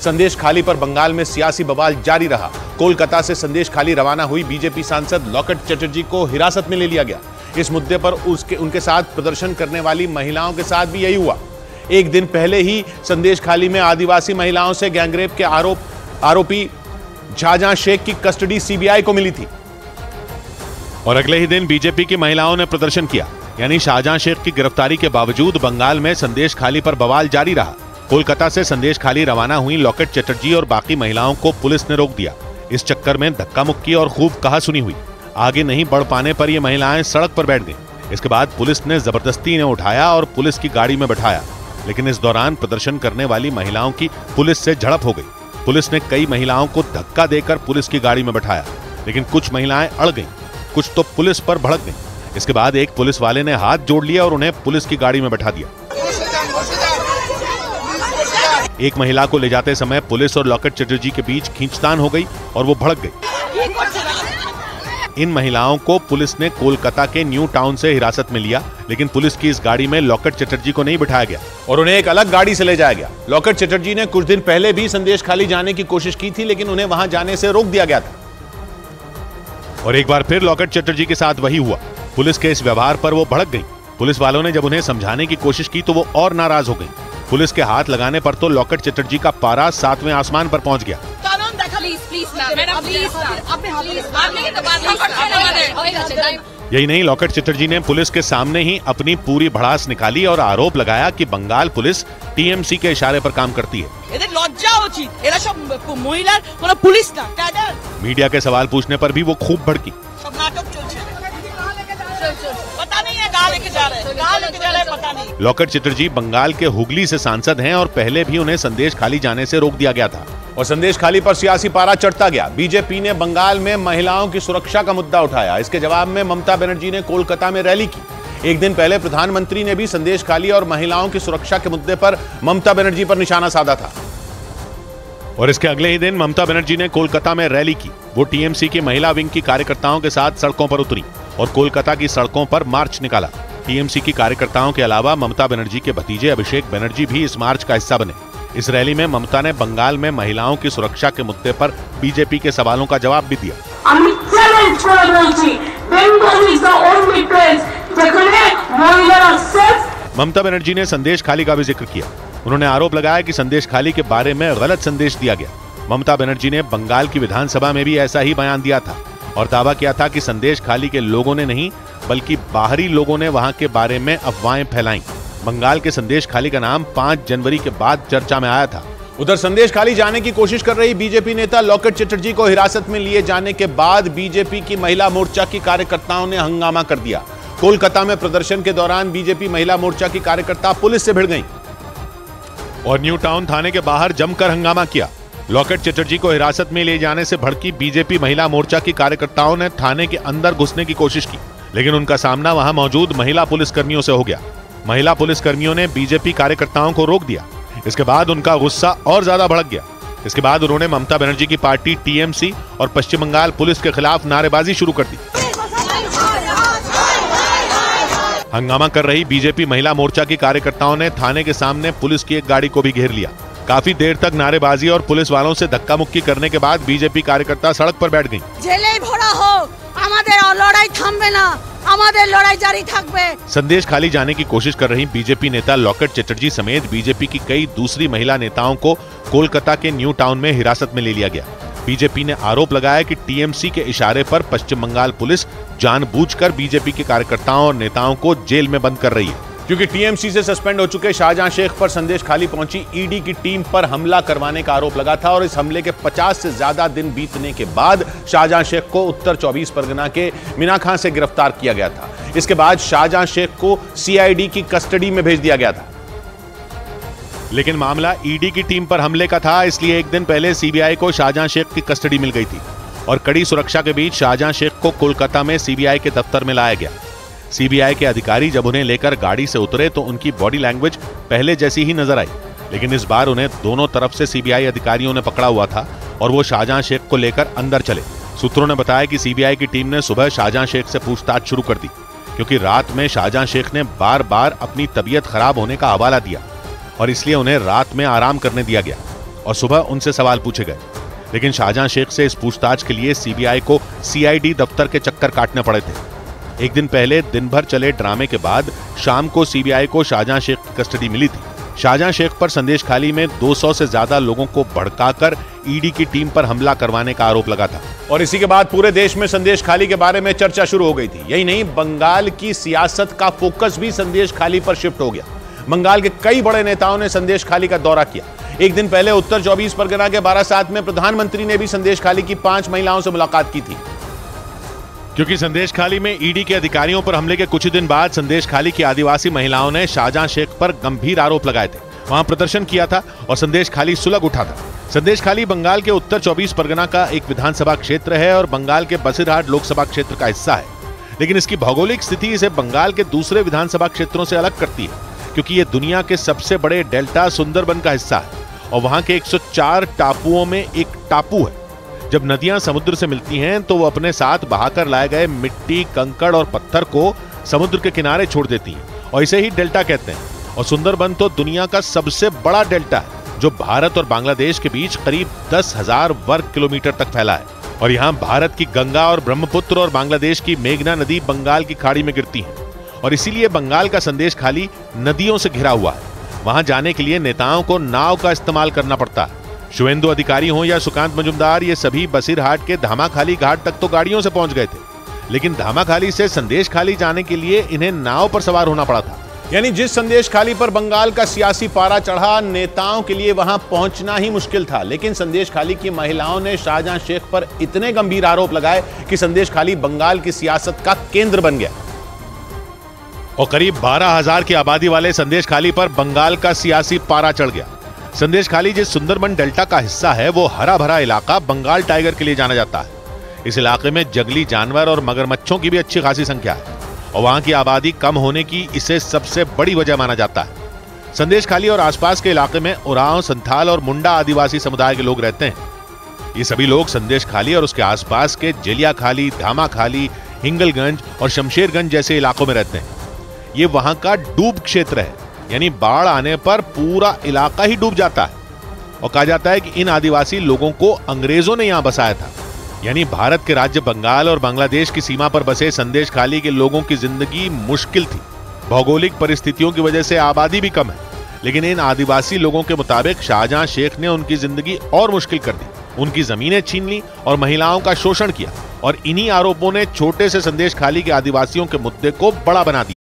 संदेश खाली पर बंगाल में सियासी बवाल जारी रहा। कोलकाता से संदेश खाली रवाना हुई बीजेपी सांसद लॉकेट चटर्जी को हिरासत में ले लिया गया। इस मुद्दे पर उनके साथ प्रदर्शन करने वाली महिलाओं के साथ भी यही हुआ। एक दिन पहले ही संदेश खाली में आदिवासी महिलाओं से गैंगरेप के आरोपी शाहजहां शेख की कस्टडी सीबीआई को मिली थी और अगले ही दिन बीजेपी की महिलाओं ने प्रदर्शन किया। यानी शाहजहां शेख की गिरफ्तारी के बावजूद बंगाल में संदेश खाली पर बवाल जारी रहा। कोलकाता से संदेश खाली रवाना हुई लॉकेट चटर्जी और बाकी महिलाओं को पुलिस ने रोक दिया। इस चक्कर में धक्का मुक्की और खूब कहासुनी हुई। आगे नहीं बढ़ पाने पर ये महिलाएं सड़क पर बैठ गईं। इसके बाद पुलिस ने जबरदस्ती इन्हें उठाया और पुलिस की गाड़ी में बैठाया, लेकिन इस दौरान प्रदर्शन करने वाली महिलाओं की पुलिस से झड़प हो गई। पुलिस ने कई महिलाओं को धक्का देकर पुलिस की गाड़ी में बैठाया, लेकिन कुछ महिलाएं अड़ गईं, कुछ तो पुलिस पर भड़क गईं। इसके बाद एक पुलिस वाले ने हाथ जोड़ लिया और उन्हें पुलिस की गाड़ी में बैठा दिया। एक महिला को ले जाते समय पुलिस और लॉकेट चटर्जी के बीच खींचतान हो गई और वो भड़क गई। इन महिलाओं को पुलिस ने कोलकाता के न्यू टाउन से हिरासत में लिया, लेकिन पुलिस की इस गाड़ी में लॉकेट चटर्जी को नहीं बिठाया गया और उन्हें एक अलग गाड़ी से ले जाया गया। लॉकेट चटर्जी ने कुछ दिन पहले भी संदेश खाली जाने की कोशिश की थी, लेकिन उन्हें वहां जाने से रोक दिया गया था। और एक बार फिर लॉकेट चटर्जी के साथ वही हुआ। पुलिस के इस व्यवहार पर वो भड़क गई। पुलिस वालों ने जब उन्हें समझाने की कोशिश की तो वो और नाराज हो गई। पुलिस के हाथ लगाने पर तो लॉकेट चटर्जी का पारा 7वें आसमान पर पहुंच गया। यही नहीं, लॉकेट चटर्जी ने पुलिस के सामने ही अपनी पूरी भड़ास निकाली और आरोप लगाया कि बंगाल पुलिस टीएमसी के इशारे पर काम करती है। मीडिया के सवाल पूछने पर भी वो खूब भड़की। लॉकेट चटर्जी बंगाल के हुगली से सांसद हैं और पहले भी उन्हें संदेश खाली जाने से रोक दिया गया था और संदेश खाली पर सियासी पारा चढ़ता गया। बीजेपी ने बंगाल में महिलाओं की सुरक्षा का मुद्दा उठाया। इसके जवाब में ममता बनर्जी ने कोलकाता में रैली की। एक दिन पहले प्रधानमंत्री ने भी संदेश खाली और महिलाओं की सुरक्षा के मुद्दे पर ममता बनर्जी पर निशाना साधा था और इसके अगले ही दिन ममता बनर्जी ने कोलकाता में रैली की। वो टीएमसी की महिला विंग की कार्यकर्ताओं के साथ सड़कों पर उतरी और कोलकाता की सड़कों पर मार्च निकाला। टीएमसी की कार्यकर्ताओं के अलावा ममता बनर्जी के भतीजे अभिषेक बनर्जी भी इस मार्च का हिस्सा बने। इस रैली में ममता ने बंगाल में महिलाओं की सुरक्षा के मुद्दे पर बीजेपी के सवालों का जवाब भी दिया। ममता बनर्जी ने संदेश खाली का भी जिक्र किया। उन्होंने आरोप लगाया कि संदेश खाली के बारे में गलत संदेश दिया गया। ममता बनर्जी ने बंगाल की विधानसभा में भी ऐसा ही बयान दिया था और दावा किया था कि संदेश खाली के लोगों ने नहीं बल्कि बाहरी लोगों ने वहां के बारे में अफवाहें फैलाई। बंगाल के संदेश खाली का नाम 5 जनवरी के बाद चर्चा में आया था। उधर संदेश खाली जाने की कोशिश कर रही बीजेपी नेता लॉकेट चटर्जी को हिरासत में लिए जाने के बाद बीजेपी की महिला मोर्चा की कार्यकर्ताओं ने हंगामा कर दिया। कोलकाता में प्रदर्शन के दौरान बीजेपी महिला मोर्चा की कार्यकर्ता पुलिस से भिड़ गईं और न्यू टाउन थाने के बाहर जमकर हंगामा किया। लॉकेट चटर्जी को हिरासत में ले जाने से भड़की बीजेपी महिला मोर्चा की कार्यकर्ताओं ने थाने के अंदर घुसने की कोशिश की, लेकिन उनका सामना वहां मौजूद महिला पुलिसकर्मियों से हो गया। महिला पुलिसकर्मियों ने बीजेपी कार्यकर्ताओं को रोक दिया। इसके बाद उनका गुस्सा और ज्यादा भड़क गया। इसके बाद उन्होंने ममता बनर्जी की पार्टी टीएमसी और पश्चिम बंगाल पुलिस के खिलाफ नारेबाजी शुरू कर दी। हंगामा कर रही बीजेपी महिला मोर्चा की कार्यकर्ताओं ने थाने के सामने पुलिस की एक गाड़ी को भी घेर लिया। काफी देर तक नारेबाजी और पुलिस वालों से धक्का मुक्की करने के बाद बीजेपी कार्यकर्ता सड़क पर बैठ गईं। जेले भरा हो, हमारे लड़ाई थमबे ना, हमारे लड़ाई जारी थाकबे। संदेश खाली जाने की कोशिश कर रही बीजेपी नेता लॉकेट चटर्जी समेत बीजेपी की कई दूसरी महिला नेताओं को कोलकाता के न्यू टाउन में हिरासत में ले लिया गया। बीजेपी ने आरोप लगाया कि टीएमसी के इशारे पर पश्चिम बंगाल पुलिस जानबूझकर बीजेपी के कार्यकर्ताओं और नेताओं को जेल में बंद कर रही है, क्योंकि टीएमसी से सस्पेंड हो चुके शाहजहां शेख पर संदेश खाली पहुंची ईडी की टीम पर हमला करवाने का आरोप लगा था और इस हमले के 50 से ज्यादा दिन बीतने के बाद शाहजहां शेख को उत्तर 24 परगना के मीनाखां से गिरफ्तार किया गया था। इसके बाद शाहजहां शेख को सीआईडी की कस्टडी में भेज दिया गया था, लेकिन मामला ईडी की टीम पर हमले का था, इसलिए एक दिन पहले सीबीआई को शाहजहां शेख की कस्टडी मिल गई थी और कड़ी सुरक्षा के बीच शाहजहां शेख को कोलकाता में सीबीआई के दफ्तर में लाया गया। सीबीआई के अधिकारी जब उन्हें लेकर गाड़ी से उतरे तो उनकी बॉडी लैंग्वेज पहले जैसी ही नजर आई, लेकिन इस बार उन्हें दोनों तरफ से सीबीआई अधिकारियों ने पकड़ा हुआ था और वो शाहजहां शेख को लेकर अंदर चले। सूत्रों ने बताया कि सीबीआई की टीम ने सुबह शाहजहां शेख से पूछताछ शुरू कर दी, क्योंकि रात में शाहजहां शेख ने बार बार अपनी तबीयत खराब होने का हवाला दिया और इसलिए उन्हें रात में आराम करने दिया गया। और सुबह उनसे सवाल पूछे गए। लेकिन शाहजहां शेख से इस पूछताछ के लिए सीबीआई को सीआईडी दफ्तर के चक्कर काटने पड़े थे। एक दिन पहले दिन भर चले ड्रामे के बाद शाम को सीबीआई को शाहजहां शेख की कस्टडी मिली थी। शाहजहां शेख पर संदेशखाली में 200 से ज्यादा लोगों को भड़काकर ईडी की टीम पर हमला करवाने का आरोप लगा था। और इसी के बाद पूरे देश में संदेशखाली के बारे में चर्चा शुरू हो गई थी। यही नहीं, बंगाल की सियासत का फोकस भी संदेशखाली पर शिफ्ट हो गया। बंगाल के कई बड़े नेताओं ने संदेशखाली का दौरा किया। एक दिन पहले उत्तर 24 परगना के बारासात में प्रधानमंत्री ने भी संदेशखाली की 5 महिलाओं से मुलाकात की थी। क्योंकि संदेशखाली में ईडी के अधिकारियों पर हमले के कुछ दिन बाद संदेशखाली की आदिवासी महिलाओं ने शाहजहां शेख पर गंभीर आरोप लगाए थे, वहां प्रदर्शन किया था और संदेशखाली सुलग उठा था। संदेशखाली बंगाल के उत्तर 24 परगना का एक विधानसभा क्षेत्र है और बंगाल के बसीरहाट लोकसभा क्षेत्र का हिस्सा है। लेकिन इसकी भौगोलिक स्थिति इसे बंगाल के दूसरे विधानसभा क्षेत्रों से अलग करती है, क्योंकि यह दुनिया के सबसे बड़े डेल्टा सुंदरबन का हिस्सा है और वहां के 104 टापुओं में एक टापू है। जब नदियां समुद्र से मिलती हैं तो वो अपने साथ बहाकर लाए गए मिट्टी, कंकड़ और पत्थर को समुद्र के किनारे छोड़ देती हैं और इसे ही डेल्टा कहते हैं। और सुंदरबन तो दुनिया का सबसे बड़ा डेल्टा है, जो भारत और बांग्लादेश के बीच करीब 10,000 वर्ग किलोमीटर तक फैला है। और यहाँ भारत की गंगा और ब्रह्मपुत्र और बांग्लादेश की मेघना नदी बंगाल की खाड़ी में गिरती है और इसीलिए बंगाल का संदेशखाली नदियों से घिरा हुआ है। वहां जाने के लिए नेताओं को नाव का इस्तेमाल करना पड़ता है। शुवेंदु अधिकारी हो या सुकांत मजुमदार, ये सभी बसीरहाट के धामाखाली घाट तक तो गाड़ियों से पहुंच गए थे, लेकिन धामाखाली से संदेशखाली जाने के लिए इन्हें नाव पर सवार होना पड़ा था। यानी जिस संदेशखाली पर बंगाल का सियासी पारा चढ़ा, नेताओं के लिए वहां पहुंचना ही मुश्किल था। लेकिन संदेशखाली की महिलाओं ने शाहजहां शेख पर इतने गंभीर आरोप लगाए कि संदेशखाली बंगाल की सियासत का केंद्र बन गया और करीब 12,000 की आबादी वाले संदेशखाली पर बंगाल का सियासी पारा चढ़ गया। संदेशखाली जिस सुंदरबन डेल्टा का हिस्सा है, वो हरा भरा इलाका बंगाल टाइगर के लिए जाना जाता है। इस इलाके में जंगली जानवर और मगरमच्छों की भी अच्छी खासी संख्या है और वहां की आबादी कम होने की इसे सबसे बड़ी वजह माना जाता है। संदेशखाली और आसपास के इलाके में उरांव, संथाल और मुंडा आदिवासी समुदाय के लोग रहते हैं। ये सभी लोग संदेशखाली और उसके आसपास के जेलियाखाली, धामाखाली, हिंगलगंज और शमशेरगंज जैसे इलाकों में रहते हैं। ये वहां का डूब क्षेत्र है, यानी बाढ़ आने पर पूरा इलाका ही डूब जाता है। और कहा जाता है कि इन आदिवासी लोगों को अंग्रेजों ने यहां बसाया था। यानी भारत के राज्य बंगाल और बांग्लादेश की सीमा पर बसे संदेशखाली के लोगों की जिंदगी मुश्किल थी। भौगोलिक परिस्थितियों की वजह से आबादी भी कम है, लेकिन इन आदिवासी लोगों के मुताबिक शाहजहां शेख ने उनकी जिंदगी और मुश्किल कर दी, उनकी जमीनें छीन ली और महिलाओं का शोषण किया। और इन्हीं आरोपों ने छोटे से संदेशखाली के आदिवासियों के मुद्दे को बड़ा बना दिया।